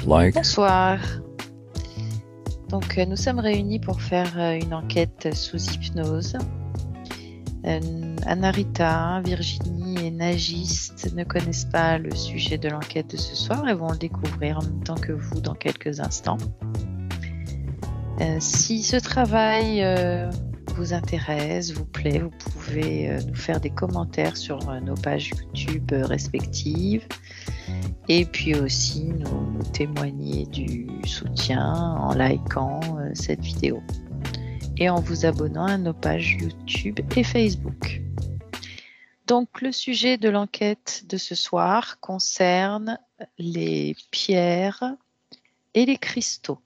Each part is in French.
like. Bonsoir. Donc, nous sommes réunis pour faire une enquête sous hypnose. Anarita, Virginie et Nagiste ne connaissent pas le sujet de l'enquête de ce soir et vont le découvrir en même temps que vous dans quelques instants. Si ce travail vous intéresse, vous plaît, vous pouvez nous faire des commentaires sur nos pages YouTube respectives et puis aussi nous témoigner du soutien en likant cette vidéo et en vous abonnant à nos pages YouTube et Facebook. Donc le sujet de l'enquête de ce soir concerne les pierres et les cristaux.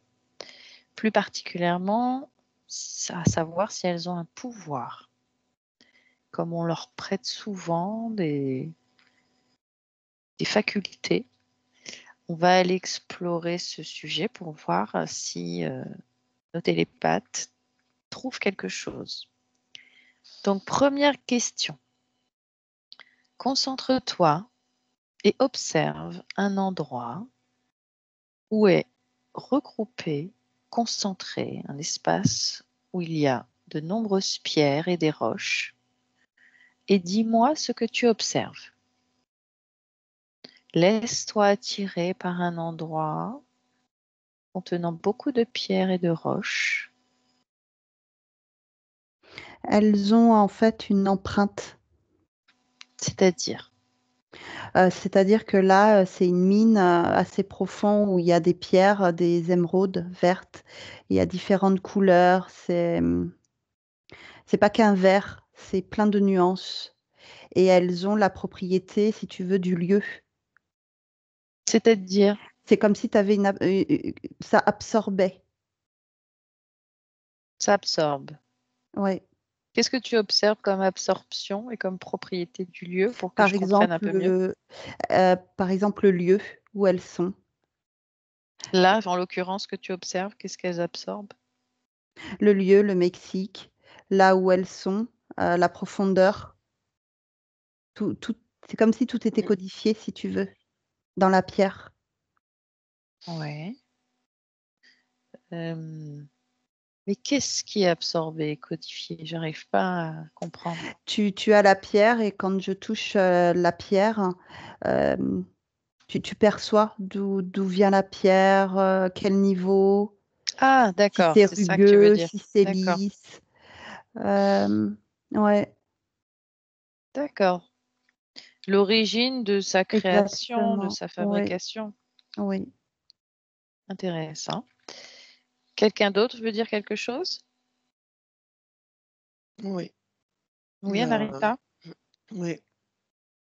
Plus particulièrement, à savoir si elles ont un pouvoir. Comme on leur prête souvent des facultés, on va aller explorer ce sujet pour voir si nos télépathes trouvent quelque chose. Donc, première question. Concentre-toi et observe un endroit où est regroupé, concentré, un espace où il y a de nombreuses pierres et des roches. Et dis-moi ce que tu observes. Laisse-toi attirer par un endroit contenant beaucoup de pierres et de roches. Elles ont en fait une empreinte. C'est-à-dire, C'est-à-dire que là, c'est une mine assez profonde où il y a des pierres, des émeraudes vertes. Il y a différentes couleurs. C'est pas qu'un vert, c'est plein de nuances. Et elles ont la propriété, si tu veux, du lieu. c'est-à-dire, C'est comme si tu avais ça absorbait. ça absorbe. Ouais. Qu'est-ce que tu observes comme absorption et comme propriété du lieu pour que Par je comprenne un peu mieux? Par exemple, le lieu où elles sont. Là, en l'occurrence, que tu observes, qu'est-ce qu'elles absorbent? Le lieu, le Mexique, là où elles sont, la profondeur. Tout, c'est comme si tout était codifié, si tu veux, dans la pierre. Ouais. Mais qu'est-ce qui est absorbé, codifié? J'arrive pas à comprendre. Tu as la pierre et quand je touche la pierre, tu perçois d'où vient la pierre, quel niveau, Ah, si d'accord, c'est c'est ça que tu veux rugueux, dire. si c'est D'accord, lisse. Ouais, d'accord. L'origine de sa création, de exactement. sa Oui, fabrication. oui. Intéressant. Quelqu'un d'autre veut dire quelque chose? Oui, Oui, Anarita? oui.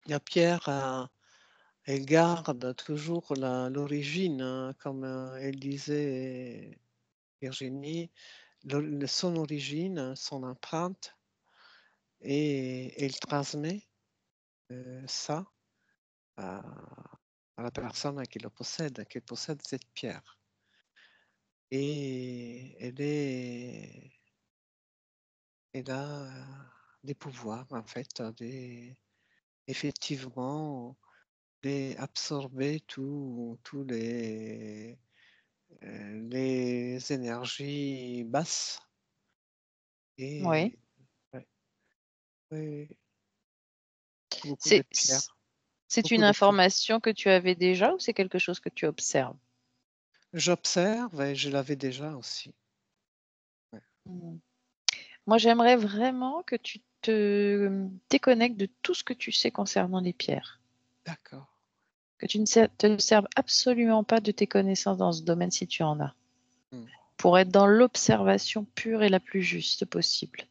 La pierre, elle garde toujours l'origine, hein, comme elle disait Virginie, son origine, son empreinte, et elle transmet ça à, à la personne qui possède cette pierre. Et elle a des pouvoirs, en fait, effectivement, absorber tous les énergies basses. Oui. Et ouais, ouais, beaucoup de C'est pierres. c'est une Beaucoup de pierres. information que tu avais déjà ou c'est quelque chose que tu observes? J'observe et je l'avais déjà aussi. Ouais. Moi, j'aimerais vraiment que tu te déconnectes de tout ce que tu sais concernant les pierres. D'accord. Que tu ne te serves absolument pas de tes connaissances dans ce domaine si tu en as. Hmm. Pour être dans l'observation pure et la plus juste possible.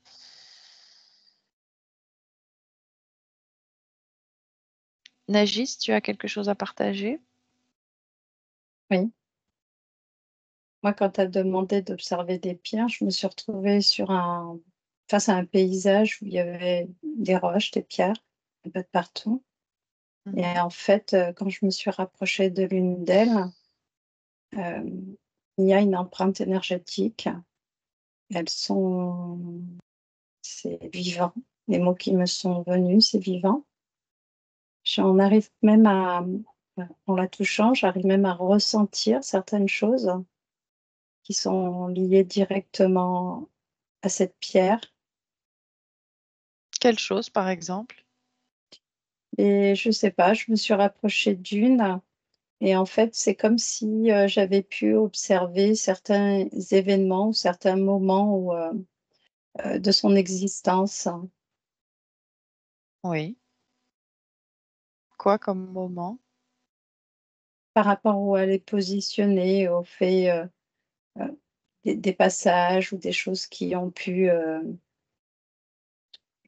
Nagis, tu as quelque chose à partager? Oui. Moi, quand tu as demandé d'observer des pierres, je me suis retrouvée face à un paysage où il y avait des roches, des pierres, un peu de partout. Et en fait, quand je me suis rapprochée de l'une d'elles, il y a une empreinte énergétique. C'est vivant. Les mots qui me sont venus, c'est vivant. J'en arrive même à en la touchant, j'arrive même à ressentir certaines choses qui sont liées directement à cette pierre. Quelle chose, par exemple? Et je sais pas, je me suis rapprochée d'une et en fait, c'est comme si j'avais pu observer certains événements ou certains moments de son existence. Oui. Quoi comme moment? Par rapport où elle est positionnée, au fait des passages ou des choses qui ont pu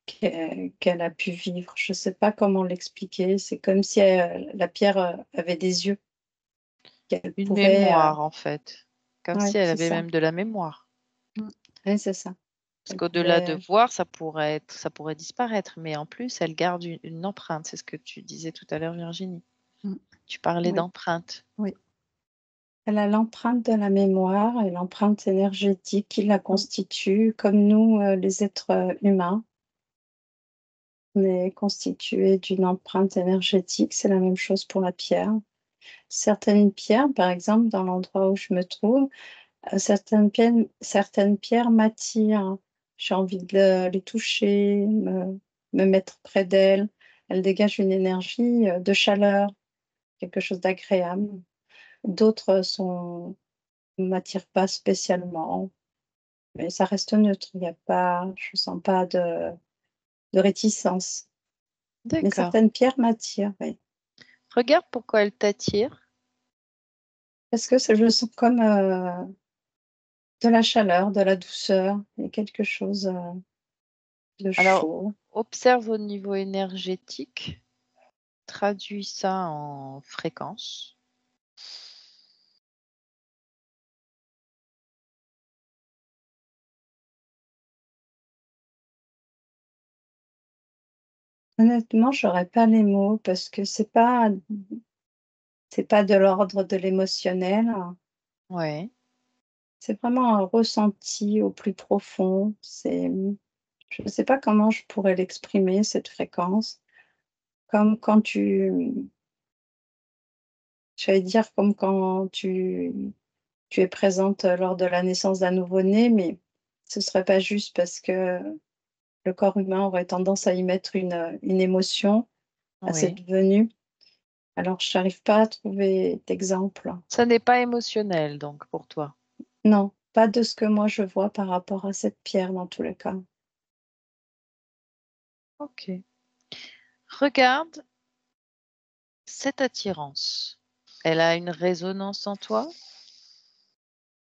qu'elle a pu vivre. Je ne sais pas comment l'expliquer. C'est comme si la pierre avait des yeux, qu'elle Une pouvait. mémoire, en fait. Comme si Oui, elle c'est avait ça. même de la mémoire. Oui, c'est ça. Parce Elle qu'au-delà de pouvait. voir, ça pourrait disparaître, mais en plus, elle garde une empreinte. C'est ce que tu disais tout à l'heure, Virginie. Mm. Tu parlais Oui. d'empreinte. Oui. Elle a l'empreinte de la mémoire et l'empreinte énergétique qui la constitue, comme nous, les êtres humains. On est constitué d'une empreinte énergétique. C'est la même chose pour la pierre. Certaines pierres, par exemple, dans l'endroit où je me trouve, certaines pierres m'attirent. J'ai envie de les toucher, me mettre près d'elles. Elles dégagent une énergie de chaleur, quelque chose d'agréable. D'autres ne m'attirent pas spécialement, mais ça reste neutre. Il y a pas, je ne sens pas de réticence. Mais D'accord. certaines pierres m'attirent, oui. Regarde pourquoi elle t'attire. Parce que je sens comme de la chaleur, de la douceur. Il y a quelque chose de Alors, chaud. observe au niveau énergétique. Traduis ça en fréquence. Honnêtement, j'aurais pas les mots parce que c'est pas de l'ordre de l'émotionnel. Ouais. C'est vraiment un ressenti au plus profond. Je ne sais pas comment je pourrais l'exprimer, cette fréquence. Comme quand j'allais dire comme quand tu es présente lors de la naissance d'un nouveau-né, mais ce serait pas juste parce que le corps humain aurait tendance à y mettre une émotion à Oui. cette venue. Alors, je n'arrive pas à trouver d'exemple. Ça n'est pas émotionnel, donc, pour toi. Non, pas de ce que moi je vois par rapport à cette pierre dans tous les cas. Ok. Regarde cette attirance. Elle a une résonance en toi.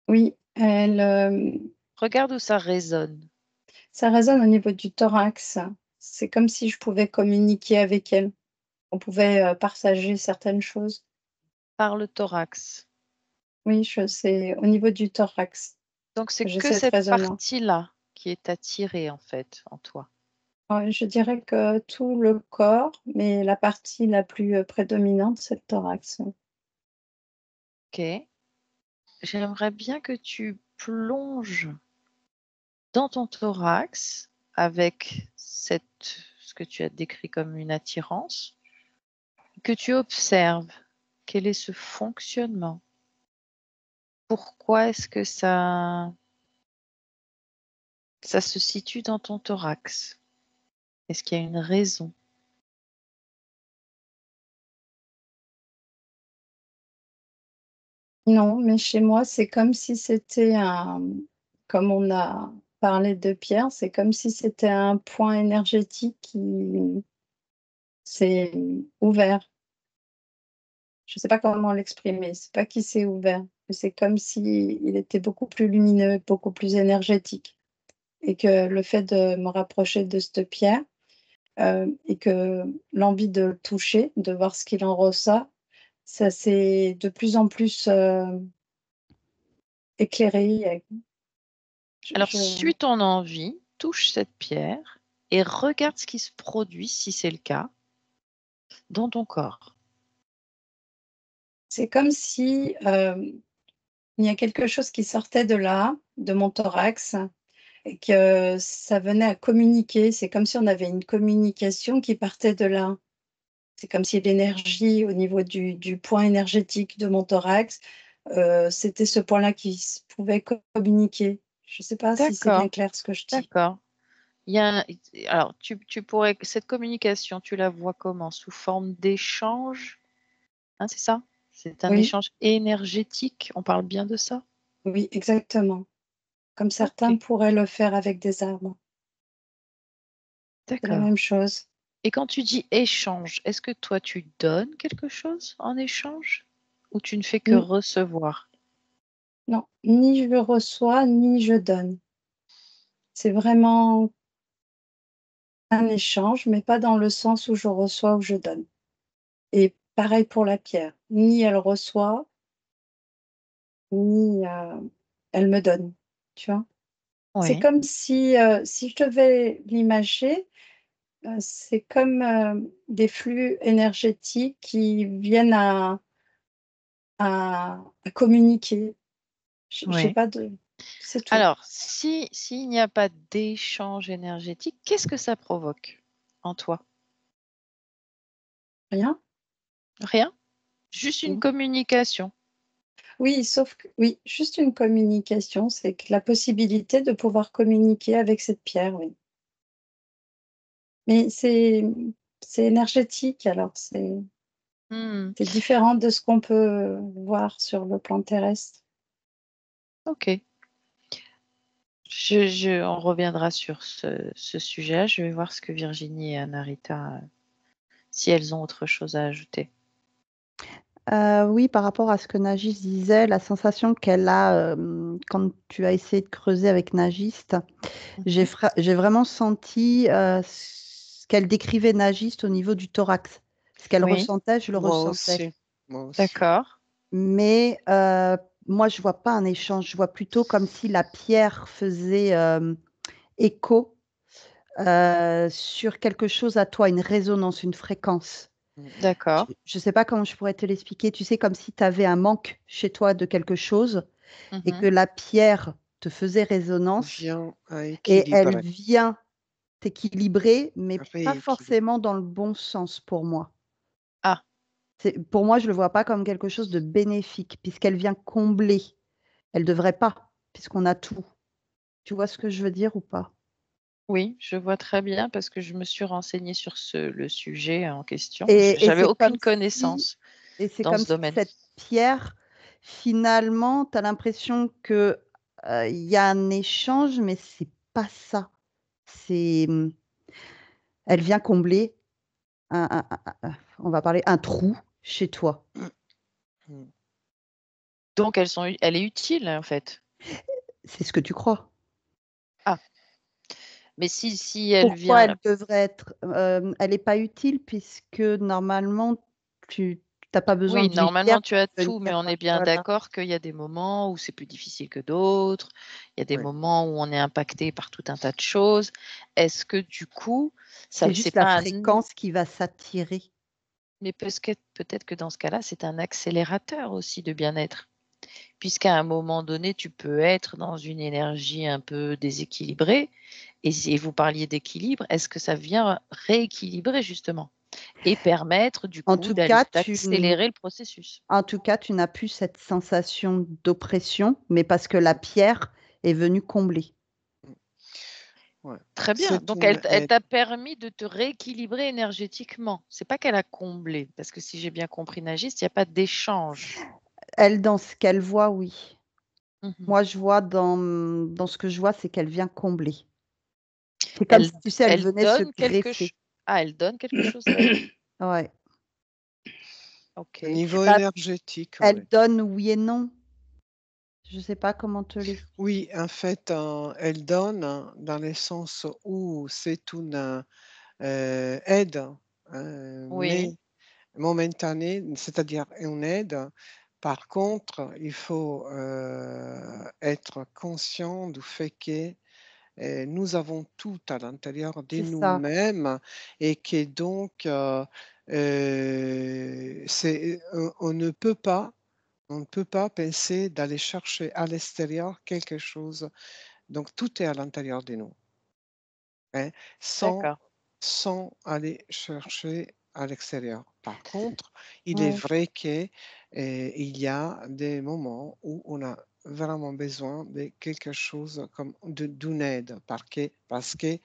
Oui, Regarde où ça résonne. ça résonne au niveau du thorax. C'est comme si je pouvais communiquer avec elle. On pouvait partager certaines choses. Par le thorax. Oui, c'est au niveau du thorax Donc, c'est que j'ai que cette cette résonance. partie-là qui est attirée, en fait, en toi. Ouais, je dirais que tout le corps, mais la partie la plus prédominante, c'est le thorax. Ok. J'aimerais bien que tu plonges dans ton thorax avec ce que tu as décrit comme une attirance, que tu observes quel est ce fonctionnement. Pourquoi est-ce que ça se situe dans ton thorax? Est-ce qu'il y a une raison? Non, mais chez moi, c'est comme si c'était comme on a parlé de pierre, c'est comme si c'était un point énergétique qui s'est ouvert. Je ne sais pas comment l'exprimer. C'est pas qu'il s'est ouvert, mais c'est comme si il était beaucoup plus lumineux, beaucoup plus énergétique. Et que le fait de me rapprocher de cette pierre et que l'envie de le toucher, de voir ce qu'il en ressort, ça s'est de plus en plus éclairé. Alors, Je suis ton envie, touche cette pierre et regarde ce qui se produit, si c'est le cas, dans ton corps. C'est comme si il y a quelque chose qui sortait de là, de mon thorax, et que ça venait à communiquer. C'est comme si on avait une communication qui partait de là. c'est comme si l'énergie au niveau du point énergétique de mon thorax, c'était ce point-là qui pouvait communiquer. Je ne sais pas si c'est bien D'accord, clair ce que je dis. d'accord. Alors, tu pourrais, cette communication, tu la vois comment? Sous forme d'échange? Hein, c'est ça? C'est un Oui, échange énergétique, on parle bien de ça? oui, exactement. Comme certains Ok, pourraient le faire avec des arbres. C'est la d'accord. même chose. Et quand tu dis échange, est-ce que toi tu donnes quelque chose en échange ou tu ne fais que N- recevoir? Non, ni je reçois, ni je donne. C'est vraiment un échange, mais pas dans le sens où je reçois ou je donne. Et pareil pour la pierre. Ni elle reçoit, ni elle me donne. Tu vois? C'est Oui, comme si je devais l'imager, c'est comme des flux énergétiques qui viennent à communiquer. J'ai oui. pas de. C'est tout. Alors, s'il n'y a pas d'échange énergétique, qu'est-ce que ça provoque en toi? Rien. Rien? Juste une Oui. communication. Oui, sauf que oui, juste une communication, c'est que la possibilité de pouvoir communiquer avec cette pierre, oui. Mais c'est énergétique, alors Hmm, c'est différent de ce qu'on peut voir sur le plan terrestre. ok. On reviendra sur ce sujet. Je vais voir ce que Virginie et Anarita, si elles ont autre chose à ajouter. Oui, par rapport à ce que Nagis disait, la sensation qu'elle a quand tu as essayé de creuser avec Nagiste, Mhm. j'ai vraiment senti ce qu'elle décrivait Nagiste au niveau du thorax. Ce qu'elle Oui, ressentait, je le Moi ressentais. aussi. Moi aussi. d'accord. Mais moi, je vois pas un échange. Je vois plutôt comme si la pierre faisait écho sur quelque chose à toi, une résonance, une fréquence. Mm. Je D'accord. ne sais pas comment je pourrais te l'expliquer. Tu sais, comme si tu avais un manque chez toi de quelque chose et que Mhm. la pierre te faisait résonance Vient à et elle équilibrer, vient t'équilibrer, mais pas rééquilibrer. forcément dans le bon sens pour moi. Ah, Pour moi, je ne le vois pas comme quelque chose de bénéfique, puisqu'elle vient combler. Elle ne devrait pas, puisqu'on a tout. Tu vois ce que je veux dire ou pas? oui, je vois très bien parce que je me suis renseignée sur le sujet en question. Et J'avais c'est comme aucune si, connaissance et c'est dans comme ce si domaine. cette pierre, finalement, tu as l'impression que il y a un échange, mais c'est pas ça. C'est, elle vient combler on va parler un trou chez toi. Mm. Donc elle est utile en fait. C'est ce que tu crois. Ah, mais si elle Pourquoi vient, elle devrait être, elle n'est pas utile puisque normalement tu n'as pas besoin oui, d'une pierre normalement tu pour as venir, tout, mais on est bien voilà. d'accord qu'il y a des moments où c'est plus difficile que d'autres. Il y a des Ouais. moments où on est impacté par tout un tas de choses. Est-ce que du coup, ça, C'est c'est juste la pas fréquence qui va s'attirer. mais peut-être que dans ce cas-là, c'est un accélérateur aussi de bien-être. Puisqu'à un moment donné, tu peux être dans une énergie un peu déséquilibrée et vous parliez d'équilibre, est-ce que ça vient rééquilibrer justement et permettre du En coup tout cas, d'accélérer le processus? tu n'as plus cette sensation d'oppression, mais parce que la pierre est venue combler. Ouais. Très bien, C'est donc une elle aide. t'a permis de te rééquilibrer énergétiquement. C'est pas qu'elle a comblé, parce que si j'ai bien compris Nagis, il y a pas d'échange. Elle, dans ce qu'elle voit, oui. Mmh. Moi, je vois dans ce que je vois, c'est qu'elle vient combler. C'est comme Elle si, tu sais, elle elle venait se donne quelque greffer. ch ah, elle donne quelque chose, elle? Ouais. Au OK. niveau Bah, énergétique, elle oui. donne oui et non. Je sais pas comment te l'expliquer. Oui, en fait, elle donne dans le sens où c'est une aide, Oui, mais momentanée, c'est-à-dire une aide. Par contre, il faut être conscient du fait que nous avons tout à l'intérieur de C'est ça. nous-mêmes et que donc on ne peut pas penser d'aller chercher à l'extérieur quelque chose. Donc tout est à l'intérieur de nous, hein, sans, d'accord. sans aller chercher à l'extérieur. Par contre, il est Ouais. vrai qu'il y a des moments où on a vraiment besoin de quelque chose comme d'une aide parce que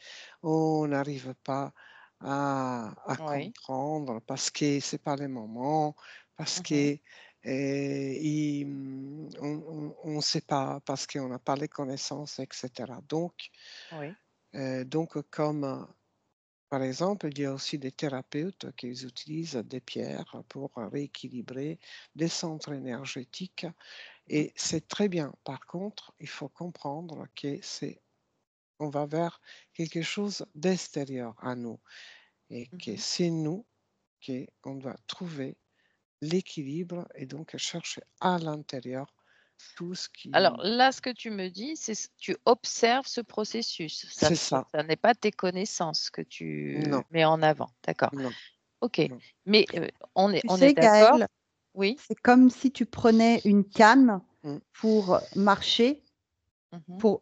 on n'arrive pas à Oui. comprendre, parce que c'est pas le moment, parce Mhm. que on ne sait pas, parce qu'on n'a pas les connaissances, etc. Oui. Donc comme par exemple, il y a aussi des thérapeutes qui utilisent des pierres pour rééquilibrer des centres énergétiques et c'est très bien. Par contre, il faut comprendre que on va vers quelque chose d'extérieur à nous et que Mhm. c'est nous qu'on doit trouver l'équilibre et donc chercher à l'intérieur tout ce Alors qui... là, ce que tu me dis, tu observes ce processus. C'est ça. Ça n'est pas tes connaissances que tu Non, mets en avant. D'accord. non, OK. non. Mais Tu on est sais, d'accord? Gaëlle, Oui. c'est comme si tu prenais une canne Mm, pour marcher, Mhm.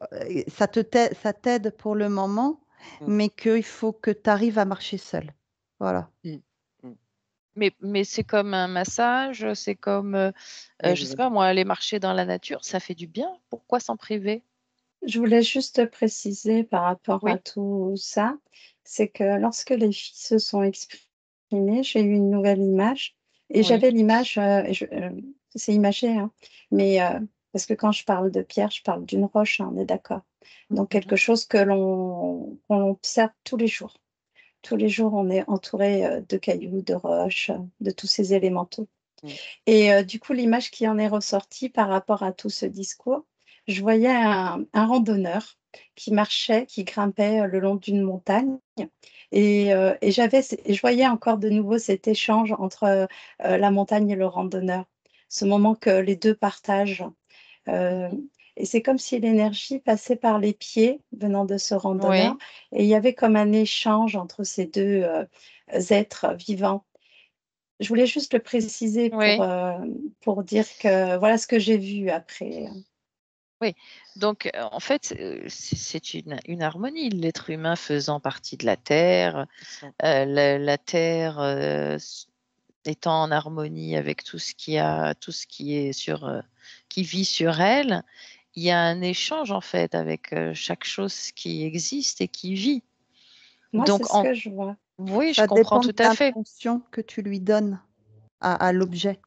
ça t'aide pour le moment, mm, mais qu'il faut que tu arrives à marcher seul. Voilà. mm, mm. Mais c'est comme un massage, c'est comme, je sais Exact. pas moi, aller marcher dans la nature, ça fait du bien. Pourquoi s'en priver? Je voulais juste préciser par rapport à Oui, tout ça, c'est que lorsque les filles se sont exprimées, j'ai eu une nouvelle image et oui. j'avais l'image, c'est imagé, hein, mais parce que quand je parle de pierre, je parle d'une roche, hein, on est d'accord. Donc Mhm. quelque chose qu'on observe tous les jours. Tous les jours, on est entouré, de cailloux, de roches, de tous ces élémentaux. Mm, Et du coup, l'image qui en est ressortie par rapport à tout ce discours, je voyais un randonneur qui marchait, qui grimpait, le long d'une montagne et je voyais encore de nouveau cet échange entre, la montagne et le randonneur. Ce moment que les 2 partagent, heu Mhm. et c'est comme si l'énergie passait par les pieds venant de ce randonneur Oui, et il y avait comme un échange entre ces 2 êtres vivants. Je voulais juste le préciser oui, pour dire que voilà ce que j'ai vu après. oui. Donc, en fait, c'est une harmonie, l'être humain faisant partie de la terre, c'est ça. la terre, étant en harmonie avec tout ce qui est qui vit sur elle. Il y a un échange en fait avec, chaque chose qui existe et qui vit. Moi, c'est Donc ce que je vois. oui, je Ça comprends dépend de tout à fait. l'intention que tu lui donnes à l'objet.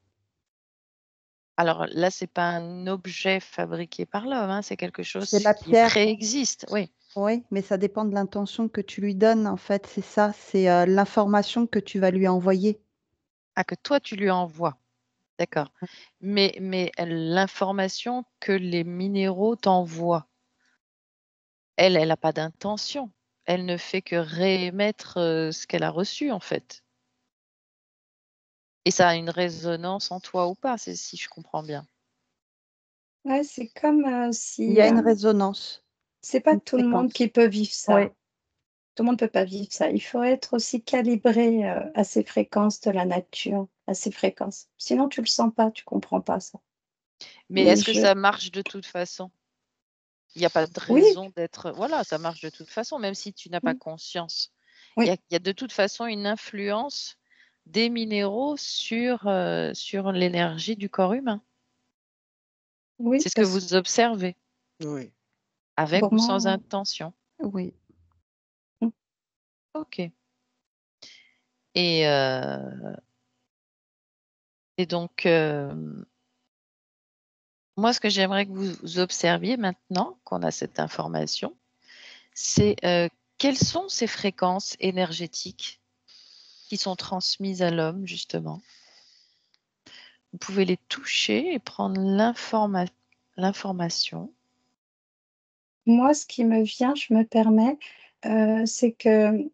Alors là, c'est pas un objet fabriqué par l'homme, hein, c'est quelque C'est chose la qui pierre, préexiste, oui. oui, mais ça dépend de l'intention que tu lui donnes, en fait, c'est ça, c'est l'information que tu vas lui envoyer. Ah, que toi tu lui envoies, d'accord. Mais l'information que les minéraux t'envoient, elle a pas d'intention. Elle ne fait que réémettre, ce qu'elle a reçu, en fait. Et ça a une résonance en toi ou pas, si je comprends bien? Ouais, c'est comme, Il y si, a une résonance, c'est pas une tout le monde qui fréquence. peut vivre Oui, ça. Tout le monde peut pas vivre ça. Il faut être aussi calibré, à ces fréquences de la nature, à ces fréquences. Sinon tu le sens pas, tu comprends pas ça. Mais Et est-ce que je ça marche de toute façon? Il y a pas de Oui, raison d'être voilà, ça marche de toute façon, même si tu n'as pas mmh, conscience. oui, Il y a de toute façon une influence des minéraux sur l'énergie du corps humain. oui, C'est ce que parce vous observez, Oui. avec pour ou sans moi, intention. oui. mmh, OK. Et donc moi, ce que j'aimerais que vous observiez maintenant qu'on a cette information, c'est, quelles sont ces fréquences énergétiques qui sont transmises à l'homme, justement? Vous pouvez les toucher et prendre l'information. moi, ce qui me vient, je me permets, c'est que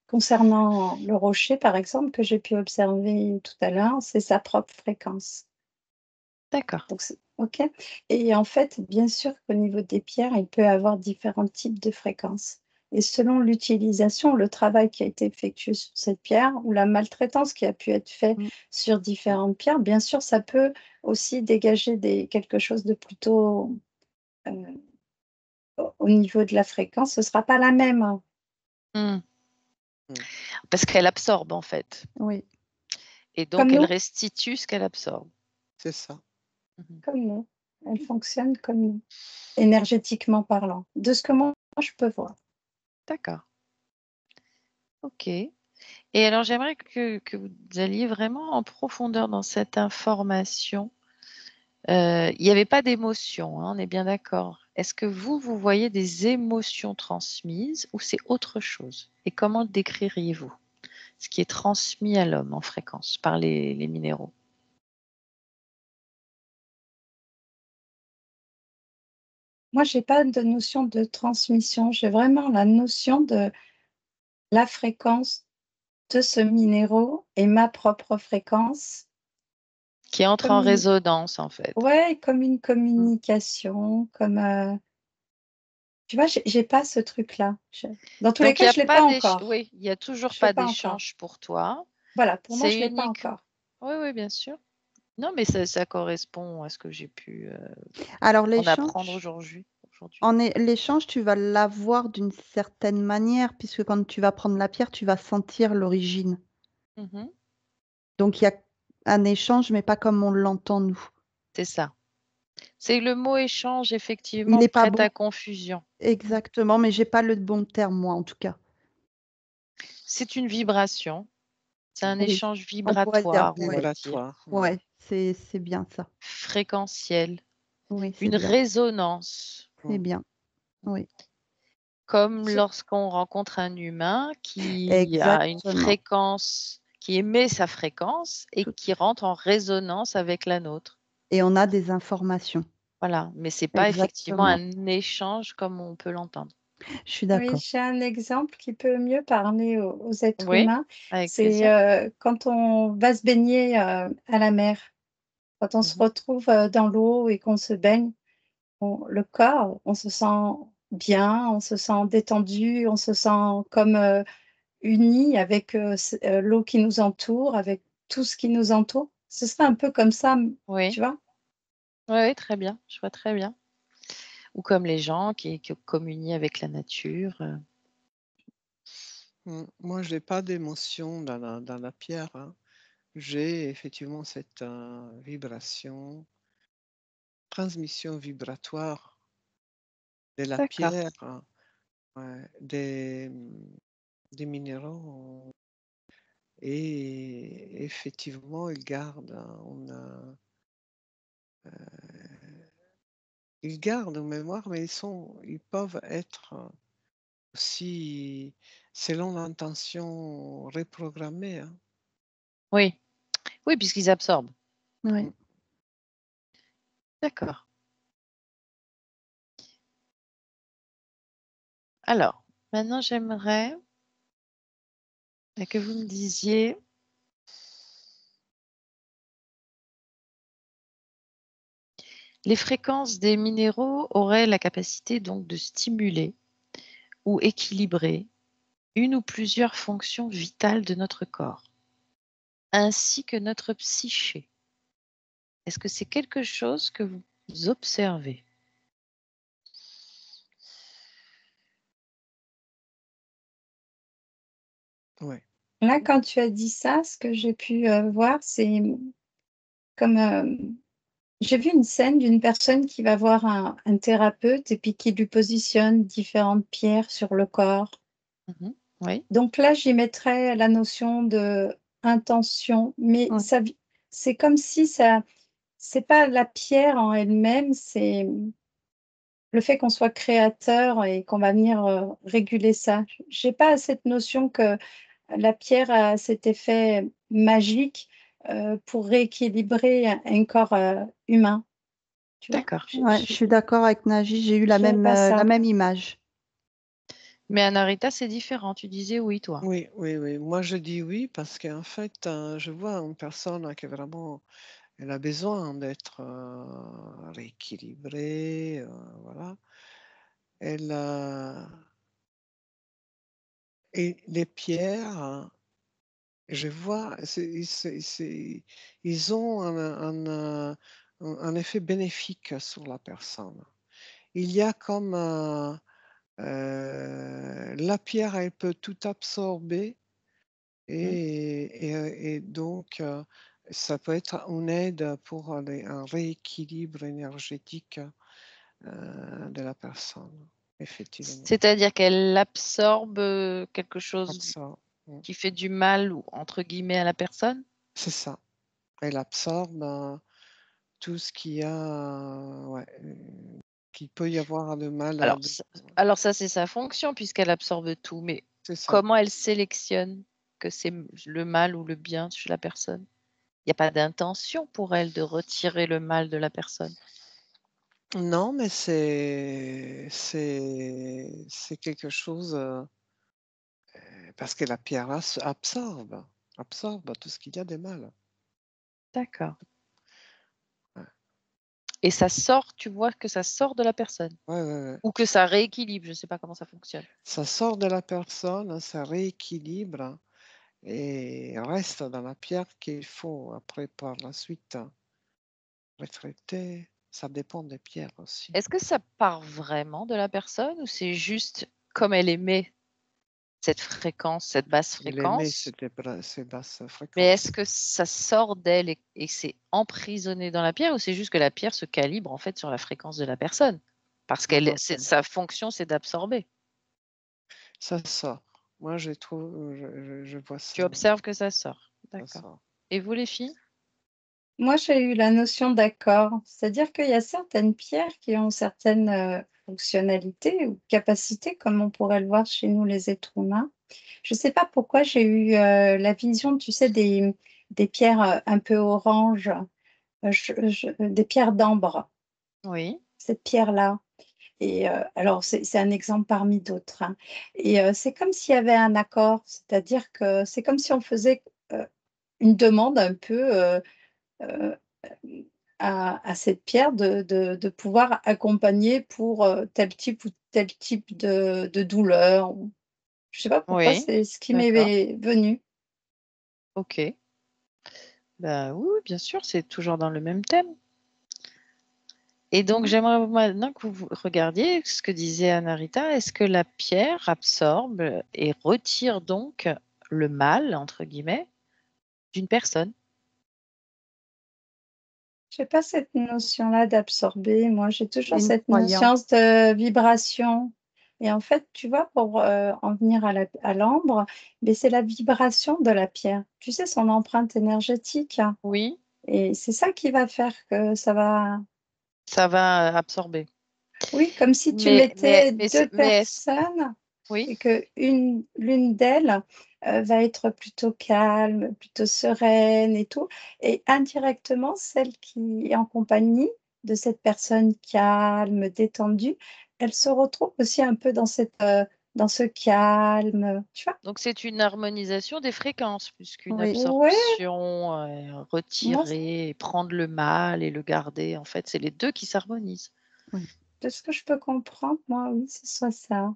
concernant le rocher, par exemple, que j'ai pu observer tout à l'heure, c'est sa propre fréquence. D'accord. Donc c'est OK et en fait, bien sûr qu'au niveau des pierres, il peut avoir différents types de fréquences et selon l'utilisation, le travail qui a été effectué sur cette pierre ou la maltraitance qui a pu être fait Mmh. sur différentes pierres, bien sûr, ça peut aussi dégager quelque chose de plutôt, heu, au niveau de la fréquence, ce ne sera pas la même, hein. Mmh. Parce qu'elle absorbe en fait. Oui. Et Comme donc elle nous, restitue ce qu'elle absorbe. C'est ça. comme nous. Elle fonctionne comme nous, énergétiquement parlant, de ce que moi je peux voir. D'accord. Ok. Et alors j'aimerais que vous alliez vraiment en profondeur dans cette information. Il n'y avait pas d'émotion, hein, on est bien d'accord. Est-ce que vous voyez des émotions transmises ou c'est autre chose? Et comment le décririez-vous? Ce qui est transmis à l'homme en fréquence par les minéraux. Moi, j'ai pas de notion de transmission, j'ai vraiment la notion de la fréquence de ce minéraux et ma propre fréquence. Qui entre en résonance en fait. Ouais, comme une communication, comme tu vois, j'ai pas ce truc-là. Dans tous les Donc il cas, n'y a je l'ai pas pas encore. oui, il n'y a toujours Je l'ai pas pas encore. d'échange pour toi. Voilà, pour moi, je C'est l'ai pas unique. encore. Oui, oui, bien sûr. Non, mais ça correspond à ce que j'ai pu Alors en apprendre l'échange, aujourd'hui. l'échange, tu vas l'avoir d'une certaine manière, puisque quand tu vas prendre la pierre, tu vas sentir l'origine. Mhm. Donc il y a un échange, mais pas comme on l'entend nous. C'est ça. C'est le mot échange, Il effectivement, n'est pas prête bon. à confusion. Exactement, mais j'ai pas le bon terme, moi, en tout cas. C'est une vibration. C'est un Oui, échange on pourrait dire, vibratoire, on va dire. Vibratoire. ouais, c'est bien ça. Fréquentiel. Oui, c'est Une bien. résonance. C'est bien. Oui, Comme lorsqu'on rencontre un humain qui a une exactement. fréquence, qui émet sa fréquence et Tout- qui rentre en résonance avec la nôtre. Et on a des informations. Voilà, mais c'est pas effectivement Exactement. un échange comme on peut l'entendre. Je suis Oui, d'accord. j'ai un exemple qui peut mieux parler aux êtres Oui, humains. avec C'est plaisir. quand on va se baigner à la mer, quand on se retrouve dans l'eau et qu'on se baigne, le corps, on se sent bien, on se sent détendu, on se sent comme uni avec l'eau qui nous entoure, avec tout ce qui nous entoure. Ce serait un peu comme ça, Oui, tu vois? oui, oui, très bien. Je vois très bien. Ou comme les gens qui communient avec la nature. Moi, je n'ai pas d'émotion dans la pierre, hein. J'ai effectivement cette vibration, transmission vibratoire de la D'accord. pierre, hein, ouais, des minéraux. Et effectivement, ils gardent, hein, ils gardent en mémoire, mais ils peuvent être aussi, selon l'intention, reprogrammés, hein. Oui, oui, puisqu'ils absorbent. Oui. D'accord. Alors, maintenant, j'aimerais que vous me disiez, les fréquences des minéraux auraient la capacité donc de stimuler ou équilibrer une ou plusieurs fonctions vitales de notre corps, ainsi que notre psyché. Est-ce que c'est quelque chose que vous observez? Ouais. Là, quand tu as dit ça, ce que j'ai pu voir, c'est comme j'ai vu une scène d'une personne qui va voir un thérapeute et puis qui lui positionne différentes pierres sur le corps. Mhm. Oui, Donc là, j'y mettrais la notion de intention, mais Ouais. c'est comme si ça, c'est pas la pierre en elle-même, c'est le fait qu'on soit créateur et qu'on va venir réguler ça. J'ai pas cette notion que la pierre a cet effet magique pour rééquilibrer un corps humain. Tu vois? d'accord. Ouais, je suis d'accord avec Naji, j'ai eu la Je pas ça. même image. Mais Anarita, c'est différent. Tu disais oui, toi. Oui, oui, oui. Moi, je dis oui parce qu'en fait, je vois une personne qui est vraiment, elle a besoin d'être rééquilibrée, voilà. Elle, et les pierres, je vois, ils ont un effet bénéfique sur la personne. Il y a comme La pierre, elle peut tout absorber Mm. et donc ça peut être une aide pour un rééquilibre énergétique de la personne, effectivement. C'est-à-dire qu'elle absorbe quelque Comme chose ça. qui fait du mal, ou entre guillemets, à la personne? C'est ça. Elle absorbe tout ce qu'il y a, ouais, qu'il peut y avoir de mal. Alors ça, c'est sa fonction puisqu'elle absorbe tout. Mais C'est ça. comment elle sélectionne que c'est le mal ou le bien chez la personne? Il n'y a pas d'intention pour elle de retirer le mal de la personne. Non, mais c'est quelque chose parce que la pierre absorbe tout ce qu'il y a de mal. D'accord. Ouais, Et ça sort, tu vois que ça sort de la personne ouais, ouais, ouais. ou que ça rééquilibre, je ne sais pas comment ça fonctionne. Ça sort de la personne, ça rééquilibre et reste dans la pierre qu'il faut après par la suite retraiter. Ça dépend des pierres aussi. Est-ce que ça part vraiment de la personne ou c'est juste comme elle émet cette fréquence, cette basse Il émet fréquence? ces basses Mais fréquences. est-ce que ça sort d'elle et c'est emprisonné dans la pierre, ou c'est juste que la pierre se calibre en fait sur la fréquence de la personne? Parce qu'elle Non, sa fonction, c'est d'absorber. ça sort. Moi, je vois Tu ça. observes que ça sort. Ça D'accord. sort. Et vous les filles? Moi, j'ai eu la notion d'accord, c'est-à-dire qu'il y a certaines pierres qui ont certaines fonctionnalités ou capacités, comme on pourrait le voir chez nous, les êtres humains. Je ne sais pas pourquoi j'ai eu la vision, tu sais, des pierres un peu orange, des pierres d'ambre, Oui. cette pierre-là. Et alors, c'est un exemple parmi d'autres, hein. Et c'est comme s'il y avait un accord, c'est-à-dire que c'est comme si on faisait une demande un peu euh, à cette pierre de pouvoir accompagner pour tel type de douleur. Je ne sais pas pourquoi, Oui. c'est ce qui m'est D'accord. venu. OK. Bah, oui, oui, bien sûr, c'est toujours dans le même thème. Et donc, j'aimerais maintenant que vous regardiez ce que disait Anarita. Est-ce que la pierre absorbe et retire donc le mal, entre guillemets, d'une personne? Je n'ai pas cette notion-là d'absorber. Moi, j'ai toujours Une cette croyance. notion de vibration. Et en fait, tu vois, pour en venir à l'ambre, mais c'est la vibration de la pierre. Tu sais, son empreinte énergétique, hein. Oui, Et c'est ça qui va faire que ça va. ça va absorber. Oui, comme si tu Mais, mais, mettais mais, deux personnes oui, et que l'une d'elles va être plutôt calme, plutôt sereine et tout. Et indirectement, celle qui est en compagnie de cette personne calme, détendue, elle se retrouve aussi un peu dans ce calme, tu vois. donc c'est une harmonisation des fréquences plus qu'une Oui, Ouais, absorption, moi, retirer, et prendre le mal et le garder. En fait, c'est les deux qui s'harmonisent. oui. de ce que je peux comprendre, moi, oui, ce soit ça.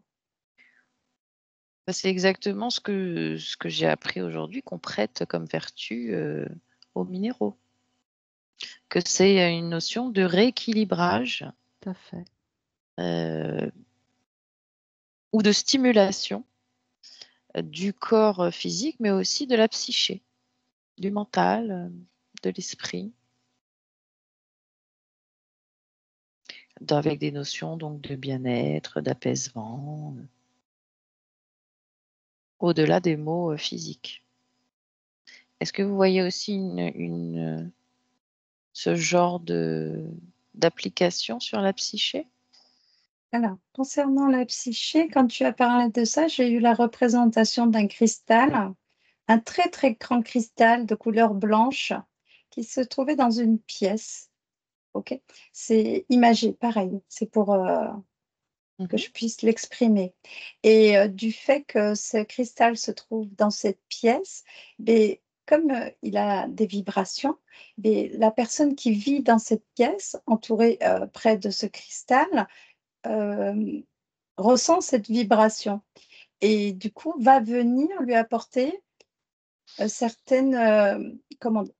Bah, c'est exactement ce que j'ai appris aujourd'hui, qu'on prête comme vertu aux minéraux, que c'est une notion de rééquilibrage Tout à fait. euh, ou de stimulation du corps physique, mais aussi de la psyché, du mental, de l'esprit, avec des notions donc de bien-être, d'apaisement, au-delà des mots physiques. Est-ce que vous voyez aussi ce genre d'application sur la psyché? Alors, concernant la psyché, quand tu as parlé de ça, j'ai eu la représentation d'un cristal, un très très grand cristal de couleur blanche qui se trouvait dans une pièce. Ok, c'est imagé, pareil, c'est pour que Mhm. je puisse l'exprimer. Et du fait que ce cristal se trouve dans cette pièce, mais comme il a des vibrations, mais la personne qui vit dans cette pièce, entourée près de ce cristal, euh, ressent cette vibration et du coup va venir lui apporter certaines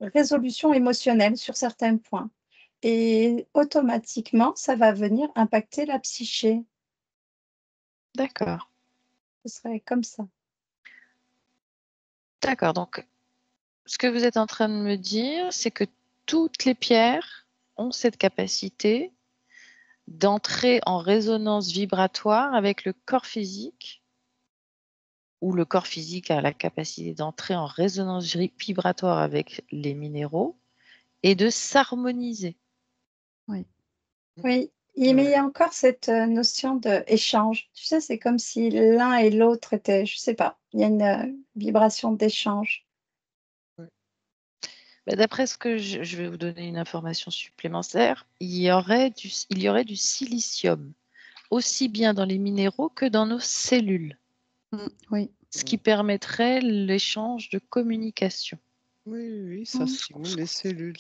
résolutions émotionnelles sur certains points. Et automatiquement, ça va venir impacter la psyché. D'accord. Ce serait comme ça. D'accord. Donc, ce que vous êtes en train de me dire, c'est que toutes les pierres ont cette capacité d'entrer en résonance vibratoire avec le corps physique, ou le corps physique a la capacité d'entrer en résonance vibratoire avec les minéraux et de s'harmoniser. Oui. Oui, mais il y a encore cette notion d'échange. Tu sais, c'est comme si l'un et l'autre étaient, je sais pas, il y a une vibration d'échange. D'après ce que je vais vous donner une information supplémentaire, il y aurait du silicium, aussi bien dans les minéraux que dans nos cellules, Oui. ce qui permettrait l'échange de communication. Oui, ça stimule les cellules.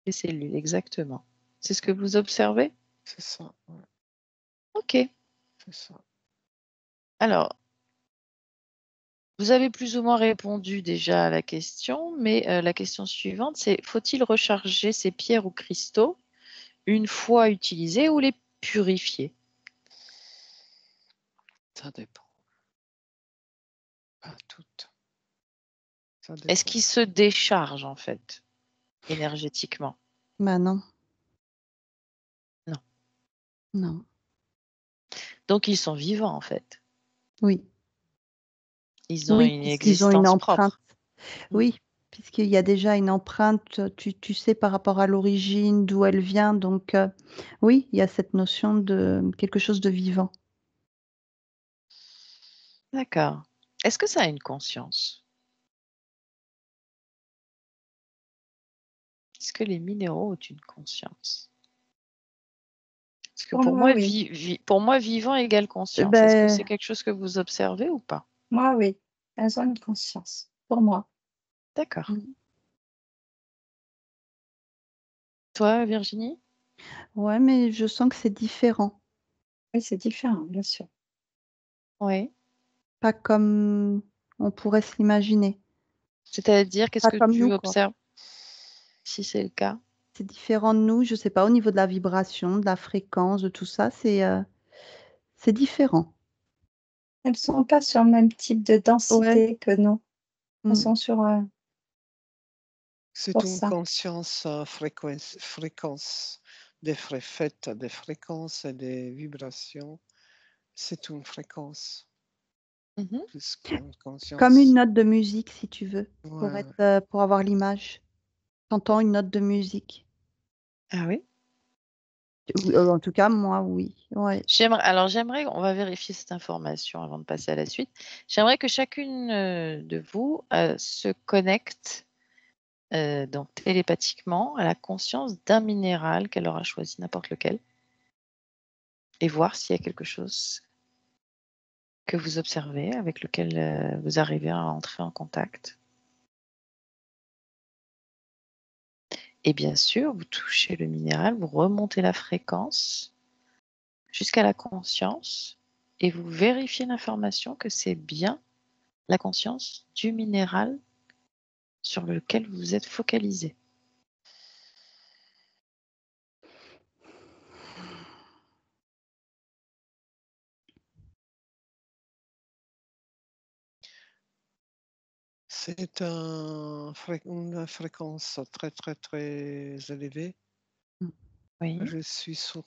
Les cellules, exactement. C'est ce que vous observez? C'est ça. Ouais, Ok. c'est ça. Alors, vous avez plus ou moins répondu déjà à la question, mais la question suivante, c'est faut-il recharger ces pierres ou cristaux une fois utilisés ou les purifier? Ça dépend. Pas toutes. Ça Est-ce dépend. qu'ils se déchargent en fait, énergétiquement? Bah non. Non. Non. Donc ils sont vivants en fait. Oui. Ils ont Oui, une puisqu'ils ont une existence empreinte. propre. Oui, puisqu'il y a déjà une empreinte, tu sais par rapport à l'origine, d'où elle vient. Donc, oui, il y a cette notion de quelque chose de vivant. D'accord. Est-ce que ça a une conscience? Est-ce que les minéraux ont une conscience? Parce que Pour pour moi, moi, oui. pour moi, vivant égale conscience. Est-ce que Ben, c'est quelque chose que vous observez ou pas? Moi, oui. Elles ont une conscience. Pour moi. D'accord. Toi, Virginie? ouais, mais je sens que c'est différent. Oui, c'est différent, bien sûr. Oui. Pas comme on pourrait s'imaginer. C'est-à-dire, qu'est-ce Pas que comme tu nous, quoi. observes si c'est le cas? C'est différent de nous, je sais pas, au niveau de la vibration, de la fréquence, de tout ça, c'est différent. Elles ne sont pas sur le même type de Ouais. densité que nous. Elles Mm. sont sur C'est pour une ça. conscience fréquence faites des fréquences et des vibrations. C'est une fréquence Mhm. plus qu'une Comme une conscience. note de musique, si tu veux, pour Ouais, pour avoir l'image. T'entends une note de musique. Ah oui? En tout cas, moi, oui. Ouais. J'aimerais, on va vérifier cette information avant de passer à la suite. J'aimerais que chacune de vous se connecte donc télépathiquement à la conscience d'un minéral qu'elle aura choisi, n'importe lequel, et voir s'il y a quelque chose que vous observez avec lequel vous arrivez à entrer en contact. Et bien sûr, vous touchez le minéral, vous remontez la fréquence jusqu'à la conscience et vous vérifiez l'information que c'est bien la conscience du minéral sur lequel vous êtes focalisé. c'est une fréquence très très très élevée. Oui, Je suis sur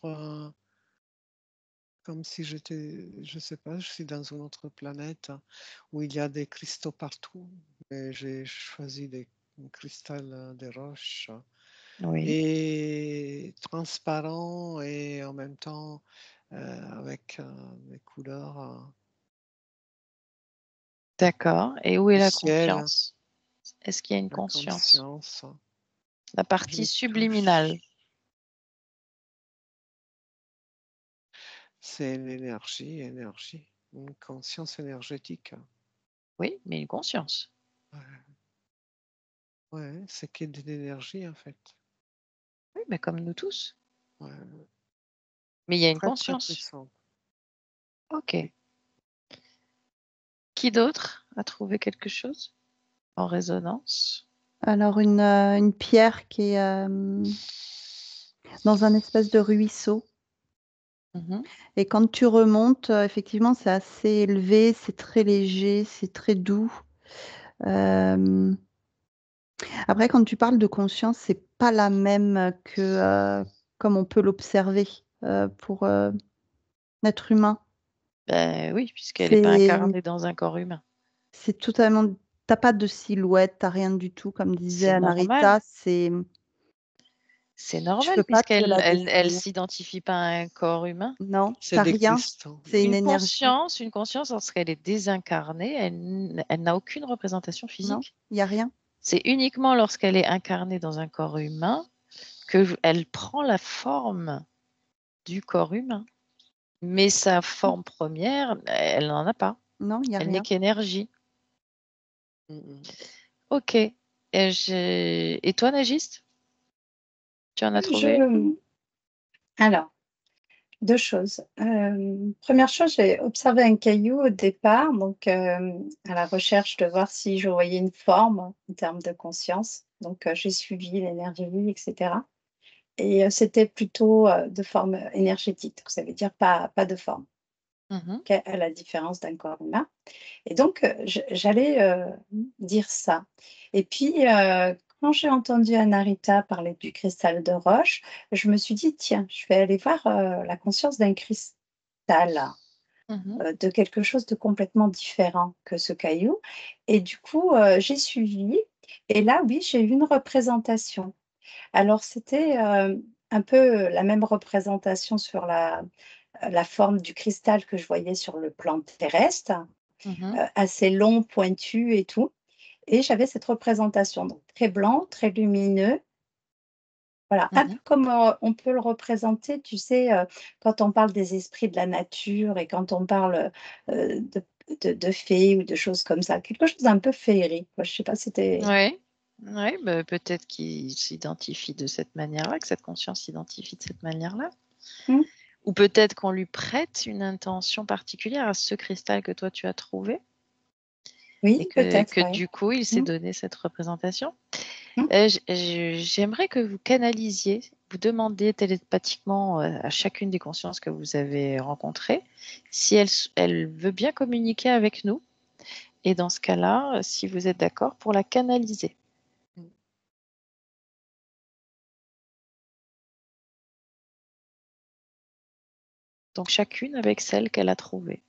comme si j'étais, je sais pas, je suis dans une autre planète où il y a des cristaux partout. Et j'ai choisi des cristals, des roches oui. et transparents et en même temps avec des couleurs D'accord. Et où est du la ciel, conscience? Est-ce qu'il y a une la conscience? conscience. La Je partie subliminale. touche. C'est l'énergie, une conscience énergétique. Oui, mais une conscience. Ouais, ouais, c'est qu'il y a de l'énergie en fait. Oui, mais comme nous tous. Ouais, Mais il y a une très très conscience. puissante. Ok. Qui d'autre a trouvé quelque chose en résonance? Alors, une pierre qui est dans un espèce de ruisseau. Mhm. Et quand tu remontes, effectivement, c'est assez élevé, c'est très léger, c'est très doux. Euh, Après, quand tu parles de conscience, c'est pas la même que comme on peut l'observer pour l'être humain. Ben oui, puisqu'elle n'est pas C'est incarnée dans un corps humain. c'est totalement. T'as pas de silhouette, t'as rien du tout, comme disait C'est normal. Anarita. C'est C'est tu normal peux pas te puisqu'elle la elle définir. s'identifie pas à un corps humain. Non, C'est t'as des rien. cristaux. C'est une énergie. Une conscience, lorsqu'elle est désincarnée, elle n'a aucune représentation Non, physique. il y a rien. C'est uniquement lorsqu'elle est incarnée dans un corps humain qu'elle prend la forme du corps humain. Mais sa forme première, elle n'en a pas. Non, il y a Elle n'est rien. qu'énergie. Mhm. Ok. Et toi, Nagiste, tu en as trouvé? Alors, deux choses. Première chose, j'ai observé un caillou au départ, donc à la recherche de voir si je voyais une forme en termes de conscience. Donc j'ai suivi l'énergie, etc. Et c'était plutôt de forme énergétique, donc ça veut dire pas de forme, Mhm. à la différence d'un corps humain. Et donc j'allais dire ça. Et puis quand j'ai entendu Anarita parler du cristal de roche, je me suis dit, tiens, je vais aller voir la conscience d'un cristal, Mhm. de quelque chose de complètement différent que ce caillou. Et du coup, j'ai suivi. Et là, oui, j'ai eu une représentation. Alors, c'était un peu la même représentation sur la forme du cristal que je voyais sur le plan terrestre, Mhm. assez long, pointu et tout. Et j'avais cette représentation, donc très blanc, très lumineux. Voilà, un peu Mhm. comme on peut le représenter, tu sais, quand on parle des esprits de la nature et quand on parle de fées ou de choses comme ça, quelque chose d'un peu féerique. Je ne sais pas, c'était. Oui. Oui, bah, peut-être qu'il s'identifie de cette manière-là, que cette conscience s'identifie de cette manière-là. Hmm. Ou peut-être qu'on lui prête une intention particulière à ce cristal que toi tu as trouvé Oui, et peut-être, que ouais. du coup il s'est donné cette représentation. Hmm. J'aimerais que vous canalisiez, vous demandiez télépathiquement à chacune des consciences que vous avez rencontrées si elle veut bien communiquer avec nous. Et dans ce cas-là, si vous êtes d'accord, pour la canaliser. Donc chacune avec celle qu'elle a trouvée.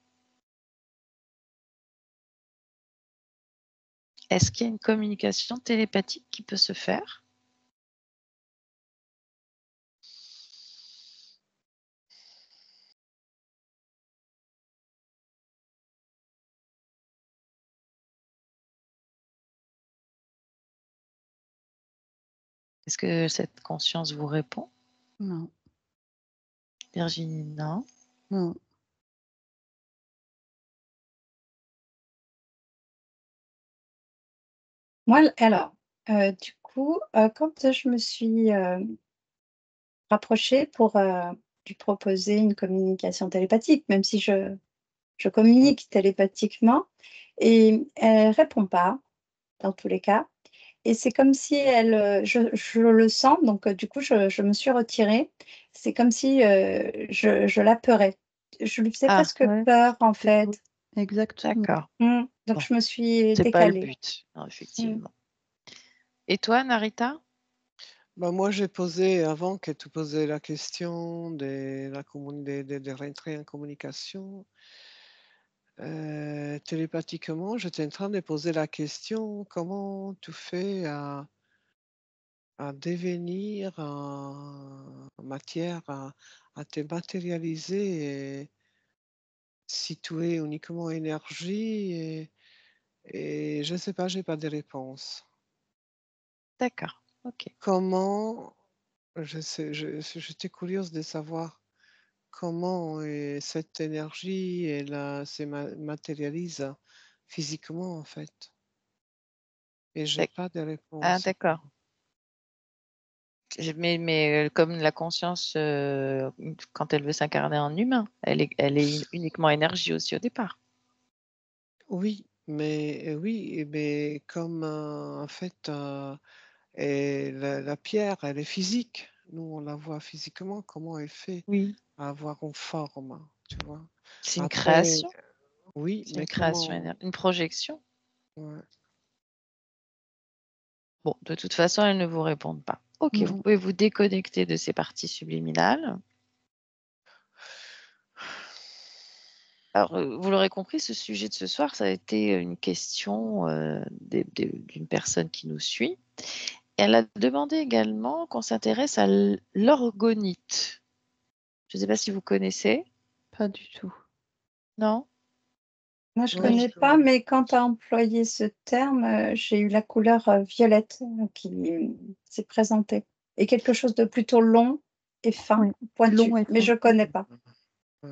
Est-ce qu'il y a une communication télépathique qui peut se faire? Est-ce que cette conscience vous répond? Non, Virginie, non. non. Moi, alors, du coup, quand je me suis rapprochée pour lui proposer une communication télépathique, même si je communique télépathiquement, et elle répond pas, dans tous les cas. Et c'est comme si elle, je le sens, donc du coup, je me suis retirée. C'est comme si je l'apeurais. Je lui faisais Ah, presque Ouais, peur, en c'est fait. beau. Exactement. d'accord. Donc Bon, je me suis c'est pas le décalée. but, non, Mmh. effectivement. Et toi, Narita? Bah, moi, j'ai posé, avant que tu posais la question de rentrer en communication, télépathiquement, j'étais en train de poser la question, comment tu fais à devenir en matière, à te matérialiser, et si tu es uniquement énergie, et je ne sais pas, j'ai pas de réponse. D'accord, ok. Comment, j'étais curieuse de savoir comment cette énergie matérialise physiquement en fait. Et j'ai pas de Ah, réponse. d'accord. Mais comme la conscience, quand elle veut s'incarner en humain, elle est uniquement énergie aussi au départ. Oui, mais comme en fait, Et la pierre, elle est physique. Nous, on la voit physiquement, comment elle fait Oui. à avoir une forme, tu vois. C'est une Après, création. oui, C'est mais une création, comment... une projection. Ouais. Bon, de toute façon, elles ne vous répondent pas. Ok, vous pouvez vous déconnecter de ces parties subliminales. Alors, vous l'aurez compris, ce sujet de ce soir, ça a été une question d'une personne qui nous suit. Et elle a demandé également qu'on s'intéresse à l'orgonite. Je ne sais pas si vous connaissez. Pas du tout. Non? Moi, je Ouais, connais je- pas, mais quand tu as employé ce terme, j'ai eu la couleur violette qui s'est présentée. Et quelque chose de plutôt long et fin, Oui, pointu. long et Mais fin. je connais pas. ouais.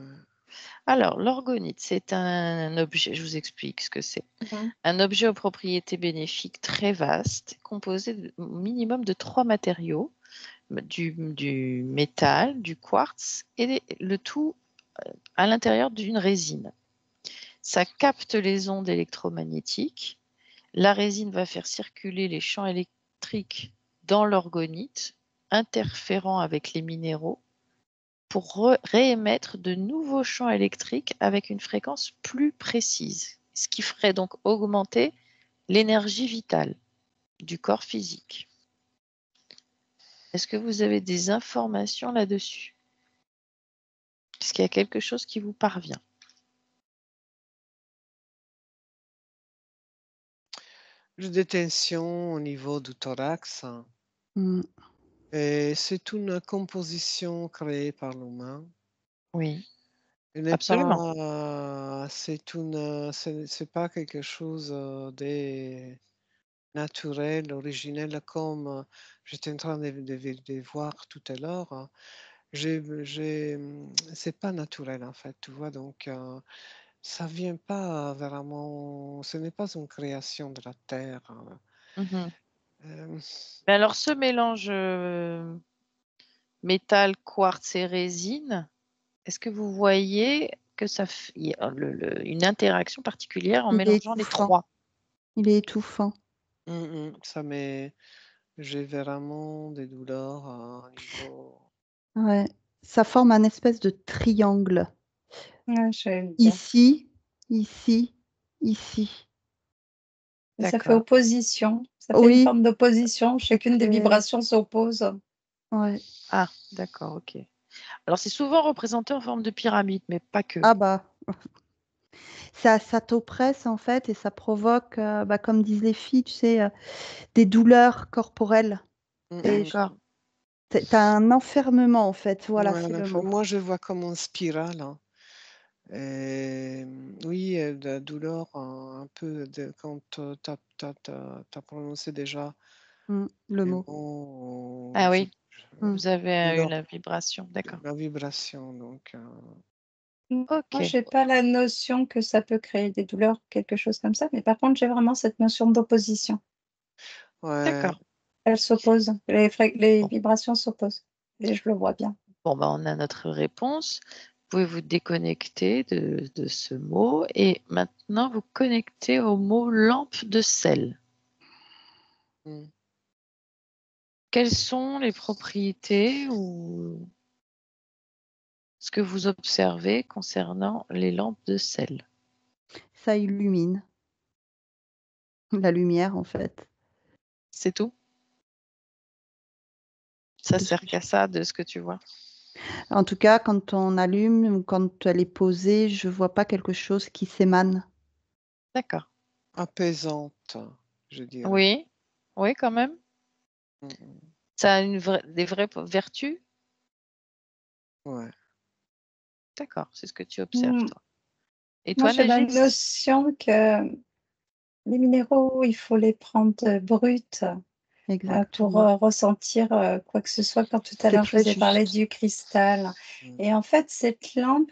Alors, l'orgonite, c'est un objet, je vous explique ce que c'est. Mhm. Un objet aux propriétés bénéfiques très vaste, composé au minimum de 3 matériaux, du métal, du quartz et le tout à l'intérieur d'une résine. Ça capte les ondes électromagnétiques. La résine va faire circuler les champs électriques dans l'orgonite, interférant avec les minéraux pour réémettre de nouveaux champs électriques avec une fréquence plus précise, ce qui ferait donc augmenter l'énergie vitale du corps physique. Est-ce que vous avez des informations là-dessus? Est-ce qu'il y a quelque chose qui vous parvient? J'ai des tensions au niveau du thorax. Mm. Et c'est une composition créée par l'humain. Oui, Elle n'est absolument. pas, c'est pas quelque chose de naturel, originel, comme j'étais en train de voir tout à l'heure. C'est pas naturel en fait, tu vois. Donc, ça vient pas vraiment. Ce n'est pas une création de la terre. Mhm. Euh, Mais alors, ce mélange métal, quartz et résine, est-ce que vous voyez que il y a une interaction particulière en Il est mélangeant les étouffant. trois? Il est étouffant. ça m'est. J'ai vraiment des douleurs à un niveau. Ouais. Ça forme un espèce de triangle. Ouais, j'allais le dire. Ici, ici, ici. Et ça fait D'accord. opposition. Ça fait une Oui. forme d'opposition. Chacune des fait- vibrations s'oppose. Ouais. Ah, d'accord, ok. Alors, c'est souvent représenté en forme de pyramide, mais pas que. Ah bah, ça t'oppresse en fait et ça provoque, bah, comme disent les filles, tu sais, des douleurs corporelles. Et D'accord. t'as un enfermement en fait. Voilà, Ouais, c'est le mot. moi, je vois comme une spirale, hein. Et, oui, de la douleur, un peu quand tu as prononcé déjà Le les mot. mots, Ah oui, Mm. vous avez eu douleur, la vibration, d'accord. la vibration. Donc, Moi, Ok, j'ai pas la notion que ça peut créer des douleurs, quelque chose comme ça. Mais par contre, j'ai vraiment cette notion d'opposition. ouais, d'accord. Elles s'opposent. Les Bon, vibrations s'opposent. Et je le vois bien. bon bah, on a notre réponse. Vous pouvez vous déconnecter de ce mot et maintenant vous connecter au mot lampe de sel. mm. Quelles sont les propriétés ou ce que vous observez concernant les lampes de sel? Ça illumine. La lumière en fait. C'est tout? Ça De ce sert que qu'à ça de ce que tu vois? En tout cas, quand on allume ou quand elle est posée, je vois pas quelque chose qui s'émane. D'accord. Apaisante, je dirais. Oui, oui, quand même. Mm, Ça a des vraies vertus? ouais. D'accord, c'est ce que tu observes, Hmm. toi. Et Moi, toi, j'ai la Nagis? notion que les minéraux, il faut les prendre bruts pour Exactement. ressentir quoi que ce soit. Quand tout à C'est l'heure, je très vous ai parlé juste. du cristal. Mm. Et en fait, cette lampe,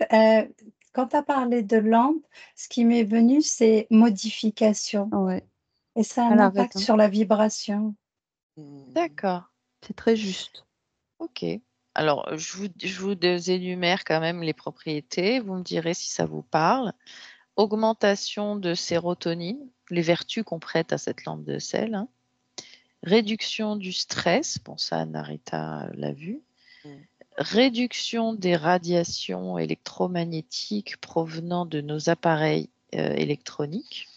quand tu as parlé de lampe, ce qui m'est venu, c'est modification. Ouais, Et ça a un elle a impact raison. sur la vibration. Mm. D'accord, C'est très juste. ok. Alors, je vous énumère quand même les propriétés. Vous me direz si ça vous parle. Augmentation de sérotonine, les vertus qu'on prête à cette lampe de sel, hein. réduction du stress, bon ça Narita l'a vu, Mm. réduction des radiations électromagnétiques provenant de nos appareils électroniques,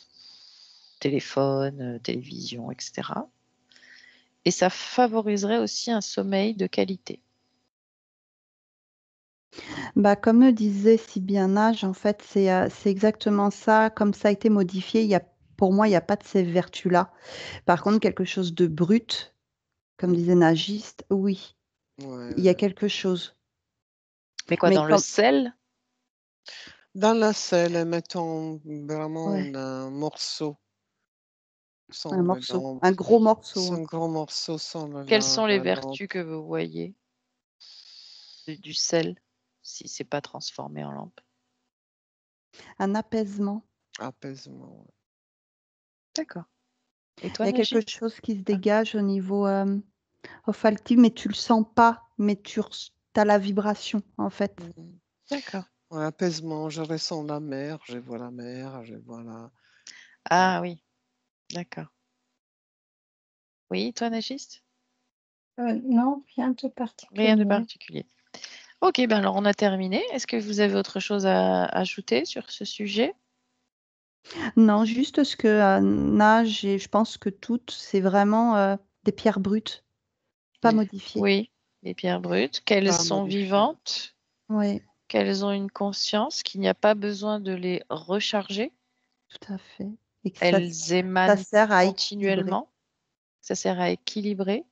téléphone, télévision, etc. Et ça favoriserait aussi un sommeil de qualité. Comme le disait si bien Nage, en fait, c'est exactement ça. Comme ça a été modifié, pour moi, il n'y a pas de ces vertus-là. Par contre, quelque chose de brut, comme disait Nagiste, oui, Ouais, il y a ouais. quelque chose. Mais quoi, Mais dans le sel? Dans la selle, mettons vraiment ouais, un morceau un sans morceau, dans un gros morceau. un gros morceau sans Quelles sont les la lampe. vertus que vous voyez du sel, si c'est pas transformé en lampe? Un apaisement. Apaisement. Ouais. D'accord. Et Il toi, y a quelque Nagit? chose qui se dégage au niveau olfactif, mais tu le sens pas, mais tu as la vibration, en fait. Mhm. D'accord. Ouais, apaisement, je ressens la mer, je vois la mer, je vois la. Ah oui, d'accord. Oui, toi, Nagiste? Non, rien de Rien de particulier. particulier. Ok, ben alors on a terminé. Est-ce que vous avez autre chose à ajouter sur ce sujet? Non, juste ce que Nage, et je pense que toutes, c'est vraiment des pierres brutes, pas modifiées. Oui, les pierres brutes, qu'elles Pas sont modifié. vivantes, Oui, qu'elles ont une conscience, qu'il n'y a pas besoin de les recharger. tout à fait. Et que Elles ça émanent sert à équilibrer continuellement. Ça sert à équilibrer.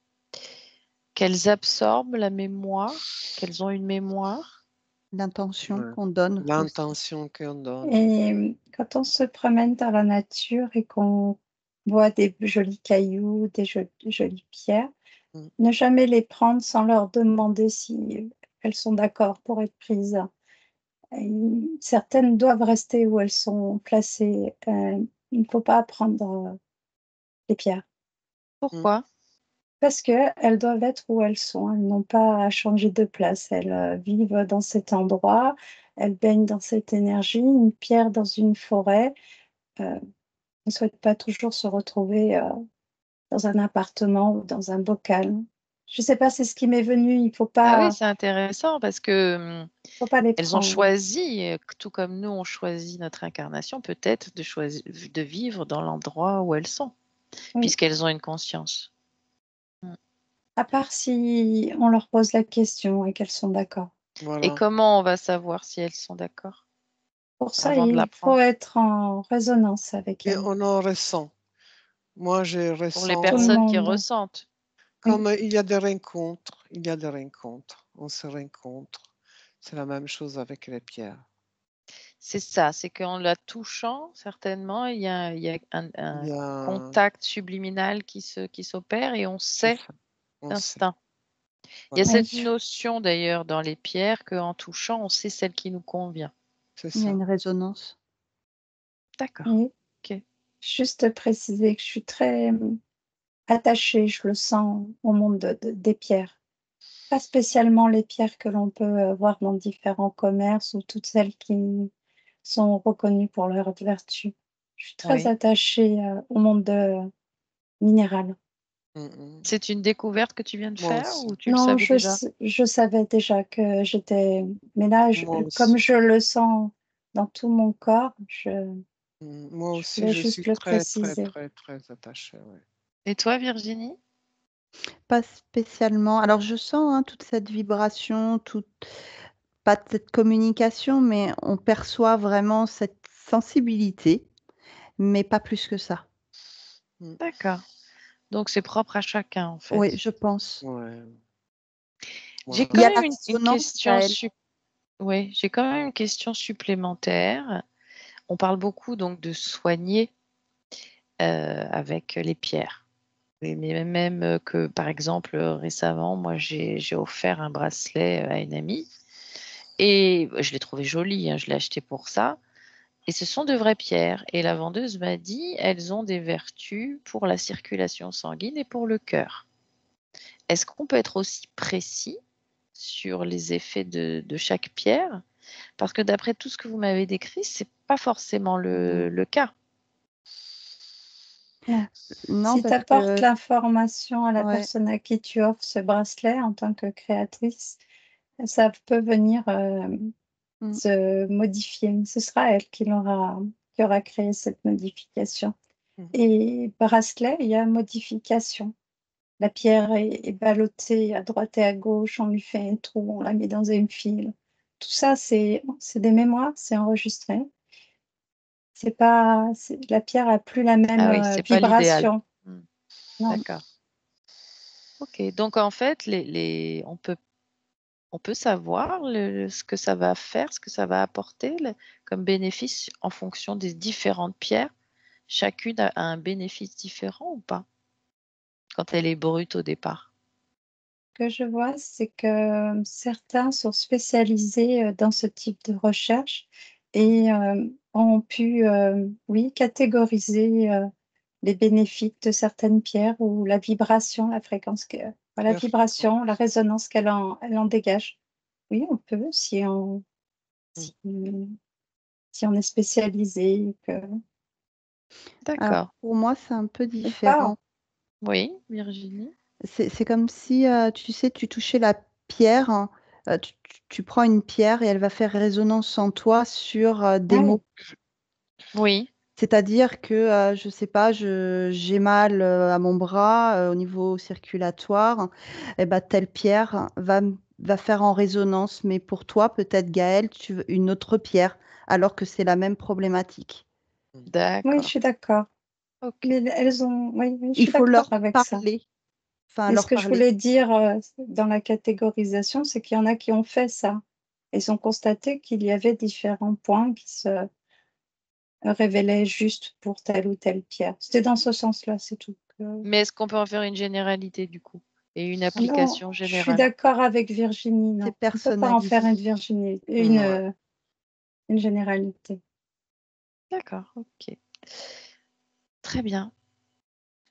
Qu'elles absorbent la mémoire, qu'elles ont une mémoire. l'intention Ouais. qu'on donne aussi. L'intention qu'on donne. Et quand on se promène dans la nature et qu'on voit des jolis cailloux, des jolies pierres, Mm. ne jamais les prendre sans leur demander si elles sont d'accord pour être prises. Et certaines doivent rester où elles sont placées. Il ne faut pas prendre les pierres Pourquoi? parce qu'elles doivent être où elles sont. Elles n'ont pas à changer de place. Elles vivent dans cet endroit, elles baignent dans cette énergie. Une pierre dans une forêt ne souhaite pas toujours se retrouver dans un appartement ou dans un bocal. Je ne sais pas, c'est ce qui m'est venu. Il ne faut Ah oui, pas, c'est intéressant parce que faut pas les elles ont prendre. choisi, tout comme nous, on choisit notre incarnation, peut-être de vivre dans l'endroit où elles sont, Oui. puisqu'elles ont une conscience. À part si on leur pose la question et qu'elles sont d'accord. Et Voilà. comment on va savoir si elles sont d'accord Pour ça, avant de la il faut prendre? être en résonance avec Et elles. on en ressent. Moi, je Pour les ressens. Tout le personnes qui monde. ressentent. Comme il y a des rencontres, on se rencontre. C'est la même chose avec les pierres. C'est ça, c'est qu'en la touchant, certainement, il y a un Il y a, contact subliminal qui s'opère et on c'est sait ça, on sait. d'instinct. Il y a Voilà, Oui, cette notion d'ailleurs dans les pierres qu'en touchant, on sait celle qui nous convient. c'est Il y a ça. une résonance. D'accord. oui. Ok. Juste préciser que je suis très attachée, je le sens, au monde des pierres. Pas spécialement les pierres que l'on peut voir dans différents commerces ou toutes celles qui sont reconnues pour leur vertu. Je suis très Oui. attachée au monde minéral. C'est une découverte que tu viens de Moi faire aussi. ou tu le Non, savais déjà? je savais déjà que j'étais... Mais là, Moi comme aussi. je le sens dans tout mon corps, Moi je aussi, voulais je suis juste le très, très, préciser. très, très attachée. Ouais. Et toi, Virginie? Pas spécialement. Alors, je sens toute cette vibration, pas de cette communication, mais on perçoit vraiment cette sensibilité, mais pas plus que ça. Mm. D'accord. Donc c'est propre à chacun en Oui, fait. je pense. Ouais. J'ai Voilà. Il y quand a la même une résonance, question Gaëlle. oui, j'ai quand même une question supplémentaire. On parle beaucoup donc de soigner avec les pierres. Mais même que par exemple récemment, moi j'ai offert un bracelet à une amie et je l'ai trouvé joli, hein, je l'ai acheté pour ça. Et ce sont de vraies pierres. Et la vendeuse m'a dit, elles ont des vertus pour la circulation sanguine et pour le cœur. Est-ce qu'on peut être aussi précis sur les effets de chaque pierre? Parce que d'après tout ce que vous m'avez décrit, c'est pas forcément le cas. Non. Non, Si tu parce apportes que l'information à la ouais, personne à qui tu offres ce bracelet en tant que créatrice, ça peut venir mm, se modifier. Ce sera elle qui aura créé cette modification. Mhm. Et bracelet, il y a modification. La pierre est ballottée à droite et à gauche, on lui fait un trou, on la met dans un fil. Tout ça, c'est des mémoires, c'est enregistré. La pierre a plus la même Ah oui, c'est pas l'idéal. vibration. Hmm, Non. D'accord. Ok, donc en fait, on peut savoir ce que ça va faire, ce que ça va apporter comme bénéfice en fonction des différentes pierres. Chacune a un bénéfice différent ou pas quand elle est brute au départ? Ce que je vois, c'est que certains sont spécialisés dans ce type de recherche et ont pu, oui, catégoriser les bénéfices de certaines pierres ou la vibration, la fréquence, la La vibration, la fréquence. résonance elle en dégage. Oui, on peut Mm. si, si on est spécialisé, alors D'accord. pour moi, c'est un peu ou pas. différent. Oui, Virginie. C'est comme si, tu sais, tu touchais la pierre, hein, tu prends une pierre et elle va faire résonance en toi sur des Ouais, mots. Oui, C'est-à-dire que, je sais pas, j'ai mal à mon bras au niveau circulatoire, et ben, telle pierre va faire en résonance, mais pour toi, peut-être Gaël, tu veux une autre pierre, alors que c'est la même problématique. Mm. oui, je d'accord. suis d'accord. Ok. Mais oui, oui, je Il suis faut d'accord leur avec ça. parler, enfin Mais ce leur que je parler. voulais dire dans la catégorisation, c'est qu'il y en a qui ont fait ça. Ils ont constaté qu'il y avait différents points qui se révélaient juste pour telle ou telle pierre. C'était dans ce sens-là, c'est tout. Mais est-ce qu'on peut en faire une généralité du coup et une Non, application je suis générale? d'accord avec Virginie, C'est non. On ne peut pas en faire personnalisé. Ouais. une généralité. D'accord, ok. Très bien.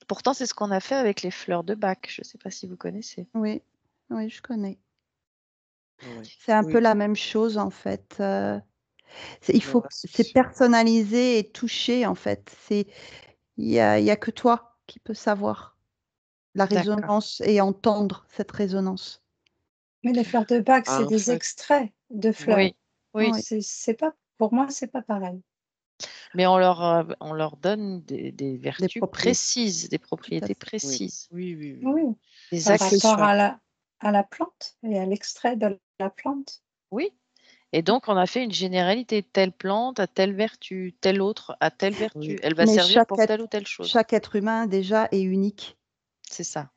Pourtant, c'est ce qu'on a fait avec les fleurs de bac. Je ne sais pas si vous connaissez. Oui, oui, je connais. Oui. C'est un peu Oui. la même chose en fait. Leur C'est association. personnalisé et touché en fait. Il y a que toi qui peux savoir la D'accord. résonance et entendre cette résonance. Mais les fleurs de bac, Ah, c'est en des fait, extraits de fleurs. Oui, oui. Oui, C'est pas, pour moi, c'est pas pareil. Mais on leur donne des des vertus propriétés, précises, des tout à propriétés fait. oui. précises, Oui, oui, oui, Oui, oui. des par Ça, c'est rapport actions. sûr. à la plante et à l'extrait de la plante. Oui. Et donc, on a fait une généralité. Telle plante a telle vertu, telle autre a telle vertu. Oui. Elle va Mais servir pour telle ou telle chose. chaque être humain déjà est unique. C'est ça.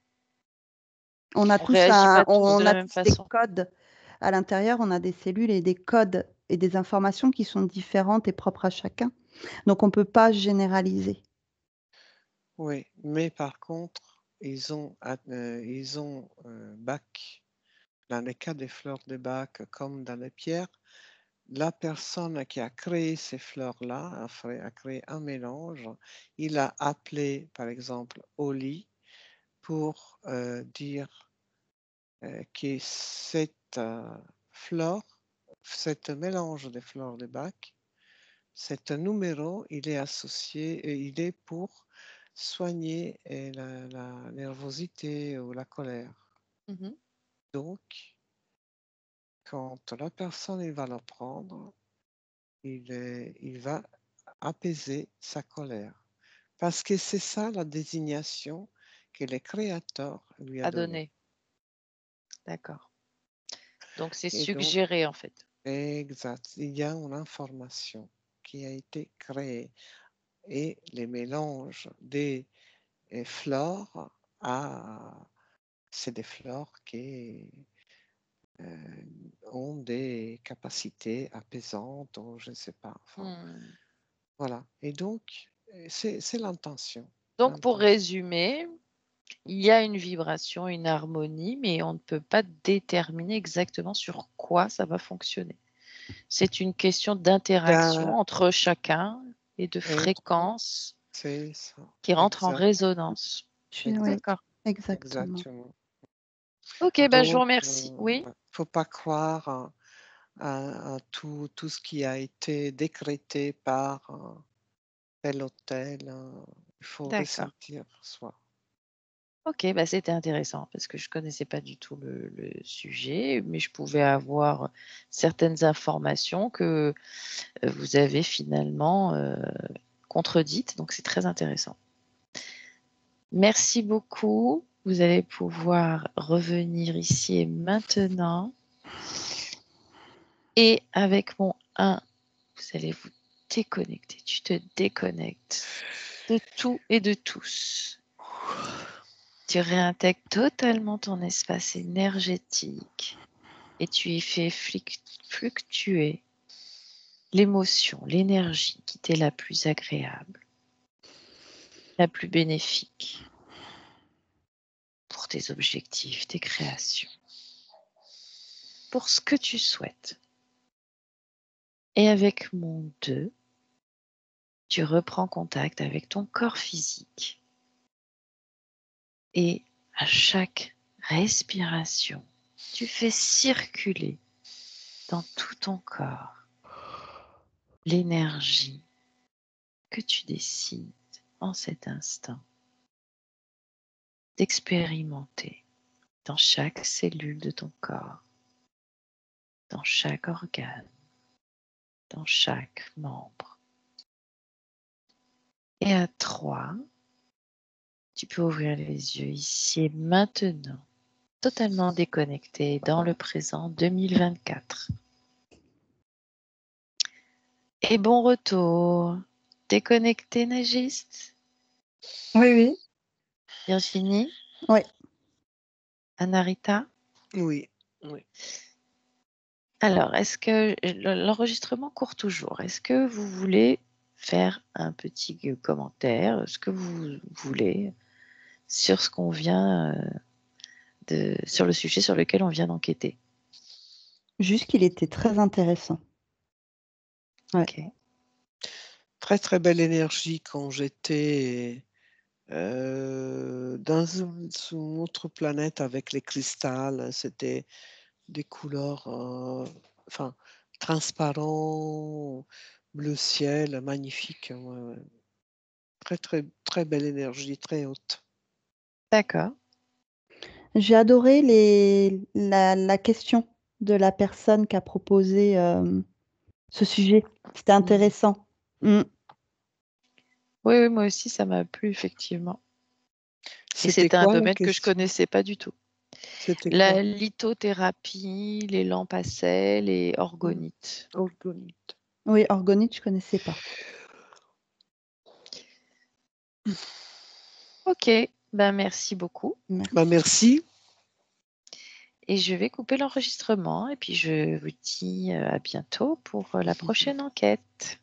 On a On tous réagit pas tous de on la a même tous des façon. codes à l'intérieur, on a des cellules et des codes et des informations qui sont différentes et propres à chacun. Donc on ne peut pas généraliser. Oui. Mais par contre, ils ont bac. Dans le cas des fleurs de bac, comme dans les pierres, la personne qui a créé ces fleurs-là a créé un mélange. Il a appelé, par exemple, Oli pour dire que cette fleur, cet mélange de fleurs de bac, cet numéro, il est associé, il est pour soigner la nervosité ou la colère. Mhm. Donc, quand la personne il va le prendre, il va apaiser sa colère. Parce que c'est ça la désignation que le créateur lui a À donnée. donner. D'accord. Donc, c'est Et donc, suggéré en fait. exact, il y a une information qui a été créée et les mélanges des fleurs, c'est des fleurs qui ont des capacités apaisantes ou je ne sais pas. Enfin, Hmm. voilà. Et donc, c'est l'intention. Donc, pour L'intention. résumer, il y a une vibration, une harmonie, mais on ne peut pas déterminer exactement sur quoi ça va fonctionner. C'est une question d'interaction Da- entre chacun et de et fréquence c'est ça. qui rentre en Exact, résonance. Oui, exact, D'accord. exactement. exactement. Ok, ben je vous Donc, remercie. Oui, ouais, faut pas croire à tout ce qui a été décrété par tel ou tel. Il faut D'accord. ressentir soi. Ok, bah c'était intéressant parce que je connaissais pas du tout le sujet, mais je pouvais avoir certaines informations que vous avez finalement contredites, donc c'est très intéressant. Merci beaucoup. Vous allez pouvoir revenir ici et maintenant. Et avec mon 1, vous allez vous déconnecter. Tu te déconnectes de tout et de tous. Tu réintègres totalement ton espace énergétique et tu y fais fluctuer l'émotion, l'énergie qui t'est la plus agréable, la plus bénéfique pour tes objectifs, tes créations, pour ce que tu souhaites. Et avec mon 2, tu reprends contact avec ton corps physique. Et à chaque respiration, tu fais circuler dans tout ton corps l'énergie que tu décides en cet instant d'expérimenter dans chaque cellule de ton corps, dans chaque organe, dans chaque membre. Et à 3, tu peux ouvrir les yeux ici et maintenant, totalement déconnecté dans le présent 2024. Et bon retour. Déconnecté, nagiste? Oui, oui. Virginie? Oui. Anarita? Oui, oui. Alors, est-ce que l'enregistrement court toujours? Est-ce que vous voulez faire un petit commentaire, ce que vous voulez, sur ce qu'on vient sur le sujet sur lequel on vient d'enquêter? Juste qu'il était très intéressant. Ouais. Ok. Très très belle énergie quand j'étais sur une autre planète avec les cristals. C'était des couleurs enfin, transparents, bleu ciel, magnifique. Ouais, ouais. Très très très belle énergie, très haute. D'accord. J'ai adoré la question de la personne qui a proposé ce sujet. C'était intéressant. Mm. Oui, oui, moi aussi, ça m'a plu, effectivement. Et C'était c'était un quoi la domaine que je question? connaissais pas du tout. C'était quoi? La lithothérapie, les lampes à sel et orgonite. Orgonite. Oui, orgonite, je connaissais pas. Ok, ben merci beaucoup. Merci. Bah, merci. Et je vais couper l'enregistrement et puis je vous dis à bientôt pour la prochaine enquête.